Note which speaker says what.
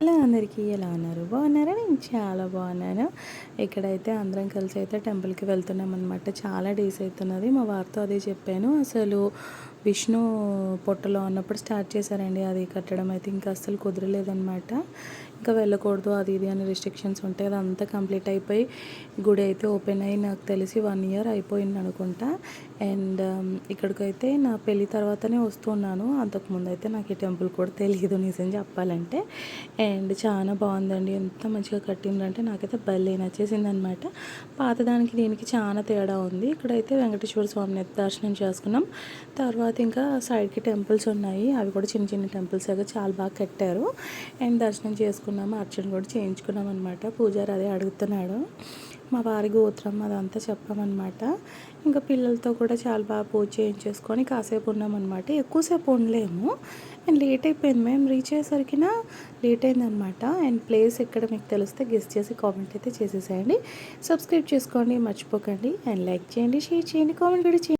Speaker 1: Hello అందరికీ ఎలా ఉన్నారు? బాగున్నారా? నేను చాలా బాగున్నాను. ఇక్కడైతే అందరం కలిసి అయితే టెంపుల్‌కి వెళ్తున్నాం అనమాట. చాలా డేస్ అవుతున్నది. మా వారితో అదే చెప్పాను. అసలు విష్ణు పొట్టలో ఉన్నప్పుడు స్టార్ట్ చేశారండి అది కట్టడం అయితే ఇంకా అస్సలు కుదరలేదనమాట. ఇంకా వెళ్ళకూడదు అది ఇది అని రిస్ట్రిక్షన్స్ ఉంటాయి. అదంతా కంప్లీట్ అయిపోయి గుడి అయితే ఓపెన్ అయ్యి నాకు తెలిసి 1 ఇయర్ అయిపోయింది అనుకుంటా. అండ్ ఇక్కడికైతే నా పెళ్ళి తర్వాతనే వస్తున్నాను. అంతకుముందు అయితే నాకు ఈ టెంపుల్ కూడా తెలియదు నిజం చెప్పాలంటే. అండ్ చాలా బాగుందండి. ఎంత మంచిగా కట్టిండ్రంటే నాకైతే భలే నచ్చేసిందనమాట. పాతదానికి దీనికి చాలా తేడా ఉంది. ఇక్కడైతే వెంకటేశ్వర స్వామిని అయితే దర్శనం చేసుకున్నాం. తర్వాత ఇంకా సైడ్కి టెంపుల్స్ ఉన్నాయి. అవి కూడా చిన్న చిన్న టెంపుల్స్ అయితే చాలా బాగా కట్టారు. అండ్ దర్శనం చేసుకున్నాము, అర్చన కూడా చేయించుకున్నాం అనమాట. పూజారి అదే అడుగుతున్నాడు. మా వారి గోత్రం అదంతా చెప్పామన్నమాట. ఇంకా పిల్లలతో కూడా చాలా బాగా పూజ చేయించేసుకొని కాసేపు ఉన్నామన్నమాట. ఎక్కువసేపు ఉండలేము అండ్ లేట్ అయిపోయింది. మేము రీచ్ అయ్యేసరికి లేట్ అయిందనమాట. అండ్ ప్లేస్ ఎక్కడ మీకు తెలిస్తే గెస్ట్ చేసి కామెంట్ అయితే చేసేసేయండి. సబ్స్క్రైబ్ చేసుకోండి మర్చిపోకండి. అండ్ లైక్ చేయండి, షేర్ చేయండి, కామెంట్ కూడా చేయండి.